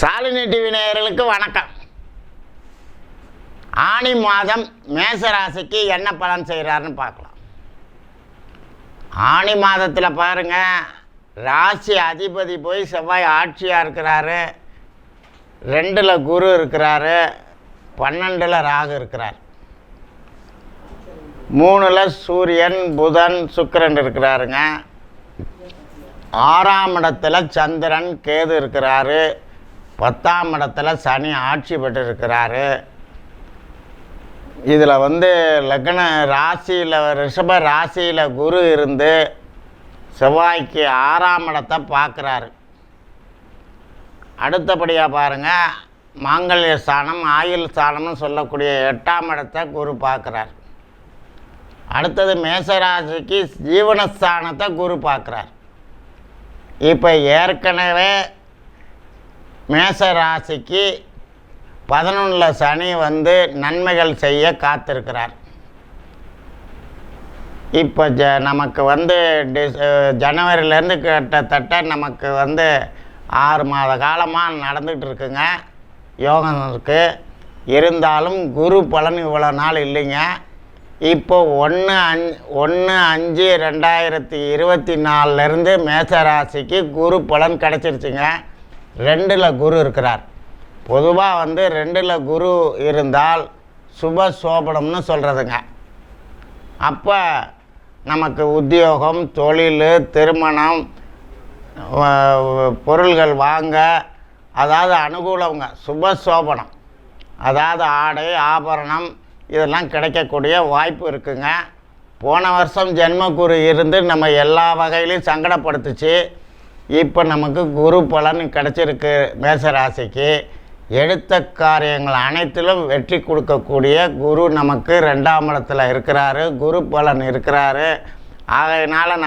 Shalini TV நேயர்களுக்கு வணக்கம். ஆனி மாதம் மேசராசிக்கு என்ன பலன் செய்கிறாருன்னு பார்க்கலாம். ஆனி மாதத்தில் பாருங்கள், ராசி அதிபதி போய் செவ்வாய் ஆட்சியாக இருக்கிறாரு, 2ல் குரு இருக்கிறாரு, 12ல் ராகு இருக்கிறார், 3ல் சூரியன் புதன் சுக்கிரன் இருக்கிறாருங்க, 6ஆம் இடத்துல சந்திரன் கேது இருக்கிறாரு, 10ஆம் இடத்துல சனி ஆட்சி பெற்று இருக்கிறாரு. இதில் லக்ன ராசியில் ரிஷப ராசியில் குரு இருந்து செவ்வாய்க்கு 6ஆம் இடத்தை பார்க்குறாரு. அடுத்தபடியாக பாருங்கள், மாங்கல்ய ஸ்தானம் ஆயுள் ஸ்தானம்னு சொல்லக்கூடிய 8ஆம் இடத்தை குரு பார்க்குறார். அடுத்தது மேசராசிக்கு ஜீவனஸ்தானத்தை குரு பார்க்குறார். இப்போ ஏற்கனவே மேசராசிக்கு 11ல் சனி நன்மைகள் செய்ய காத்திருக்கிறார். இப்போ நமக்கு ஜனவரியிலேருந்து கிட்டத்தட்ட நமக்கு 6 மாத காலமாக நடந்துகிட்டு இருக்குங்க. யோகம் இருக்குது. இருந்தாலும் குரு பலன் இவ்வளோ நாள் இல்லைங்க. இப்போ 1/5/2024 மேசராசிக்கு குரு பலன் கிடச்சிருச்சுங்க. 2ல் குரு இருக்கிறார். பொதுவாக 2ல் குரு இருந்தால் சுப சோபனம்னு சொல்கிறதுங்க. அப்போ நமக்கு உத்தியோகம், தொழில், திருமணம், பொருள்கள் வாங்க, அதாவது அனுகூலங்க, சுப சோபனம், அதாவது ஆடை ஆபரணம் இதெல்லாம் கிடைக்கக்கூடிய வாய்ப்பு இருக்குங்க. போன வருஷம் ஜென்மகுரு இருந்து நம்ம எல்லா வகையிலையும் சங்கடப்படுத்துச்சு. இப்போ நமக்கு குரு பலன் கிடச்சிருக்கு. மேசராசிக்கு எடுத்த காரியங்கள் அனைத்திலும் வெற்றி கொடுக்கக்கூடிய குரு நமக்கு 2ஆம் இடத்துல இருக்கிறாரு, குரு பலன் இருக்கிறாரு. ஆகையினால்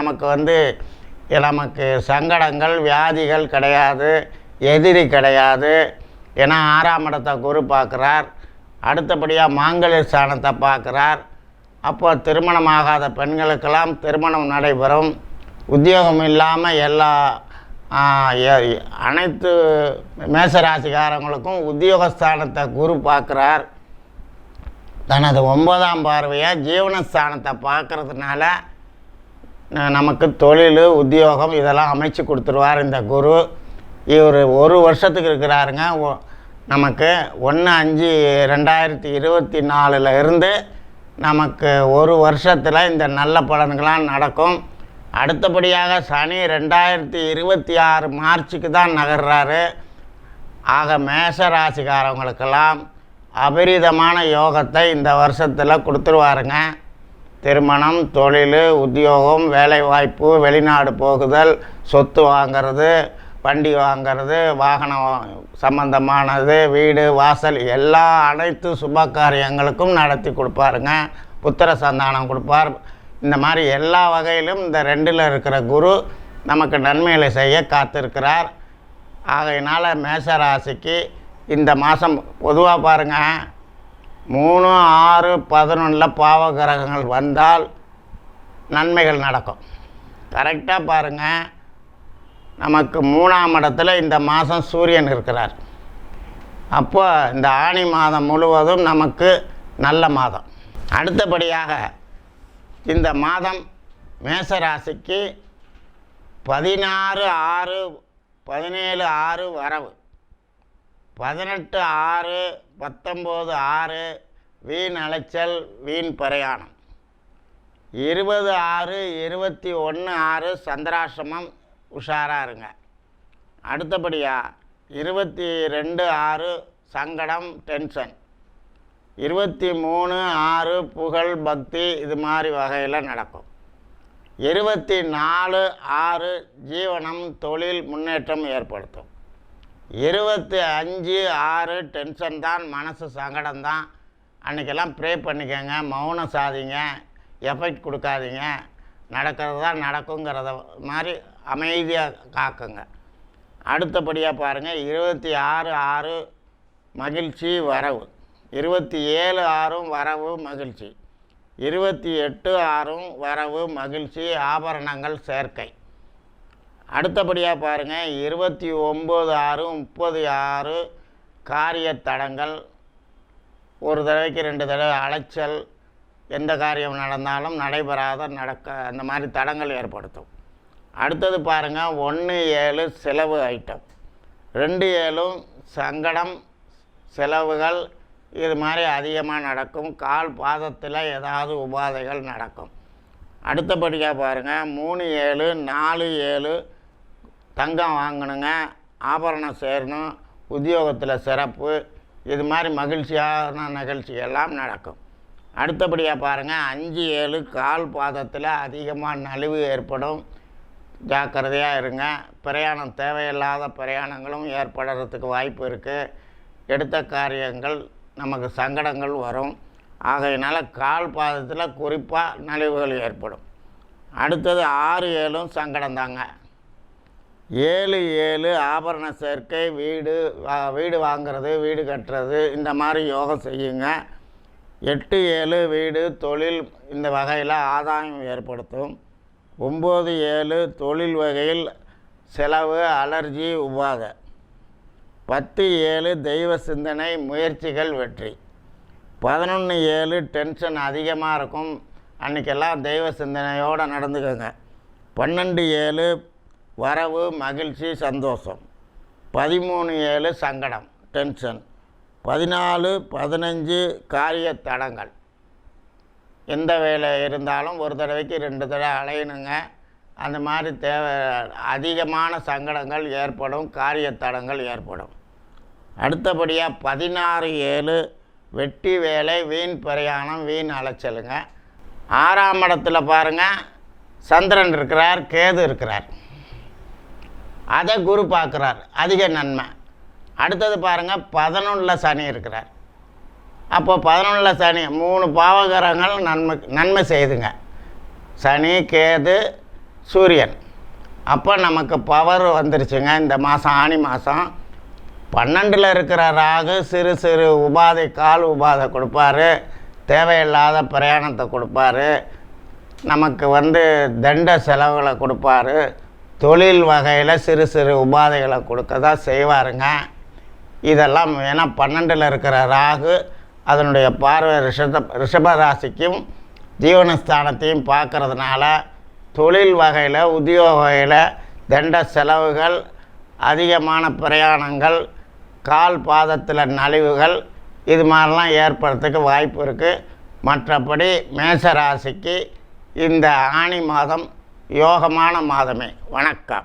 நமக்கு சங்கடங்கள் வியாதிகள் கிடையாது, எதிரி கிடையாது. ஏன்னா 6ஆம் இடத்தை குரு பார்க்குறார். அடுத்தபடியாக மாங்கல்ய ஸ்தானத்தை பார்க்குறார். அப்போ திருமணமாகாத பெண்களுக்கெல்லாம் திருமணம் நடைபெறும். உத்தியோகம் இல்லாமல் அனைத்து மேசராசிக்காரங்களுக்கும் உத்தியோகஸ்தானத்தை குரு பார்க்குறார். தனது 9ஆம் பார்வையாக ஜீவனஸ்தானத்தை பார்க்குறதுனால நமக்கு தொழில், உத்தியோகம் இதெல்லாம் அமைச்சு கொடுத்துருவார் இந்த குரு. இவர் 1 வருஷத்துக்கு இருக்கிறாருங்க. நமக்கு 1/5/2024 இருந்து நமக்கு 1 வருஷத்தில் இந்த நல்ல பலன்களாம் நடக்கும். அடுத்தபடியாக சனி 2026 மார்ச்சுக்கு தான் நகர்றாரு. ஆக மேசராசிக்காரவங்களுக்கெல்லாம் அபரிதமான யோகத்தை இந்த வருஷத்தில் கொடுத்துருவாருங்க. திருமணம், தொழில், உத்தியோகம், வேலைவாய்ப்பு, வெளிநாடு போகுதல், சொத்து வாங்கிறது, வண்டி வாங்கிறது, வாகனம் சம்பந்தமானது, வீடு வாசல் அனைத்து சுப காரியங்களுக்கும் நடத்தி கொடுப்பாருங்க. புத்திர சந்தானம் கொடுப்பார். இந்த மாதிரி எல்லா வகையிலும் இந்த 2ல் இருக்கிற குரு நமக்கு நன்மைகளை செய்ய காத்திருக்கிறார். ஆகையினால் மேசராசிக்கு இந்த மாதம் பொதுவாக பாருங்கள், 3, 6, 11 பாவ கிரகங்கள் வந்தால் நன்மைகள் நடக்கும். கரெக்டாக பாருங்கள், நமக்கு 3ஆம் இடத்துல இந்த மாதம் சூரியன் இருக்கிறார். அப்போ இந்த ஆனி மாதம் முழுவதும் நமக்கு நல்ல மாதம். அடுத்தபடியாக இந்த மாதம் மேசராசிக்கு 16/6, 17/6 வரவு, 18/6, 19/6 வீண் அலைச்சல், வீண் பிரயாணம், 20/6, 21/6 சந்திராசிரமம், உஷாராக இருங்க. அடுத்தபடியாக 22/6 சங்கடம், டென்ஷன், 23/6 புகழ், பக்தி இது மாதிரி வகையில் நடக்கும். 24/6 ஜீவனம், தொழில் முன்னேற்றம் ஏற்படுத்தும். 25/6 டென்ஷன் தான், மனசு சங்கடம் தான். அன்றைக்கெல்லாம் ப்ரே பண்ணிக்கோங்க, மௌனம் சாதிங்க, எஃபெக்ட் கொடுக்காதீங்க, நடக்கிறது தான் நடக்குங்கிறத மாதிரி அமைதியாக காக்குங்க. அடுத்தபடியாக பாருங்கள், 26/6 மகிழ்ச்சி வரவு, 27/6 வரவு மகிழ்ச்சி, 28/6 வரவு மகிழ்ச்சி, ஆபரணங்கள் சேர்க்கை. அடுத்தபடியாக பாருங்கள் 29/6/30/6 காரிய தடங்கள், ஒரு தடவைக்கு 2 தடவை அலைச்சல், எந்த காரியம் நடந்தாலும் நடைபெறாத அந்த மாதிரி தடங்கள் ஏற்படுத்தும். அடுத்தது பாருங்கள் 1/7 செலவு ஐட்டம், 2/7 சங்கடம், செலவுகள், இது மாதிரி அதிகமாக நடக்கும். கால் பாதத்தில் ஏதாவது உபாதைகள் நடக்கும். அடுத்தபடியாக பாருங்கள் 3/7 4/7 தங்கம் வாங்கணுங்க, ஆபரணம் சேரணும், உத்தியோகத்தில் சிறப்பு, இது மாதிரி மகிழ்ச்சியான நிகழ்ச்சியெல்லாம் நடக்கும். அடுத்தபடியாக பாருங்கள் 5/7 கால் பாதத்தில் அதிகமாக நலிவு ஏற்படும், ஜாக்கிரதையாக இருங்க. பிரயாணம், தேவையில்லாத பிரயாணங்களும் ஏற்படுறதுக்கு வாய்ப்பு இருக்குது. எடுத்த காரியங்கள் நமக்கு சங்கடங்கள் வரும். ஆகையினால் கால் பாதத்தில் குறிப்பாக நலிவுகள் ஏற்படும். அடுத்தது 6/7 சங்கடம் தாங்க. 7/7 ஆபரண சேர்க்கை, வீடு வாங்கிறது, வீடு கட்டுறது, இந்த மாதிரி யோகம் செய்யுங்க. 8/7 வீடு, தொழில், இந்த வகையில் ஆதாயம் ஏற்படுத்தும். 9/7 தொழில் வகையில் செலவு, அலர்ஜி, உபாதை. 10/7 தெய்வ சிந்தனை, முயற்சிகள், வெற்றி. 11/7 டென்ஷன் அதிகமாக இருக்கும், அன்றைக்கெல்லாம் தெய்வ சிந்தனையோடு நடந்துக்கோங்க. 12/7 வரவு, மகிழ்ச்சி, சந்தோஷம். 13/7 சங்கடம், டென்ஷன். 14/15 காரிய தடங்கள். எந்த வேலை இருந்தாலும் ஒரு தடவைக்கு 2 தடவை அலையணுங்க. அந்த மாதிரி அதிகமான சங்கடங்கள் ஏற்படும், காரிய தடங்கள் ஏற்படும். அடுத்தபடியாக 16/7 வெட்டி வேலை, வீண் பிரயாணம், வீண் அலைச்சலுங்க. 6ஆம் இடத்துல பாருங்கள் சந்திரன் இருக்கிறார், கேது இருக்கிறார், அதை குரு பார்க்குறார், அதிக நன்மை. அடுத்தது பாருங்கள் 11 சனி இருக்கிறார். அப்போ 11 சனி 3 பாவகரங்கள் நன்மை செய்துங்க. சனி, கேது, சூரியன். அப்போ நமக்கு பவர் வந்துருச்சுங்க. இந்த மாதம் ஆனி மாதம் 12 இருக்கிற ராகு சிறு சிறு உபாதை, கால் உபாதை கொடுப்பாரு, தேவையில்லாத பிரயாணத்தை கொடுப்பாரு, நமக்கு தண்ட செலவுகளை கொடுப்பாரு, தொழில் வகையில் சிறு சிறு உபாதைகளை கொடுக்க தான் செய்வாருங்க. இதெல்லாம் ஏன்னா 12 இருக்கிற ராகு அதனுடைய பார்வை ரிஷப ராசிக்கும் ஜீவனஸ்தானத்தையும் பார்க்கறதுனால தொழில் வகையில், உத்தியோக வகையில் தண்ட செலவுகள், அதிகமான பிரயாணங்கள், கால் பாதத்தில் நலிவுகள், இது மாதிரிலாம் ஏற்படுறதுக்கு வாய்ப்பு இருக்குது. மற்றபடி மேஷ ராசிக்கு இந்த ஆனி மாதம் யோகமான மாதமே. வணக்கம்.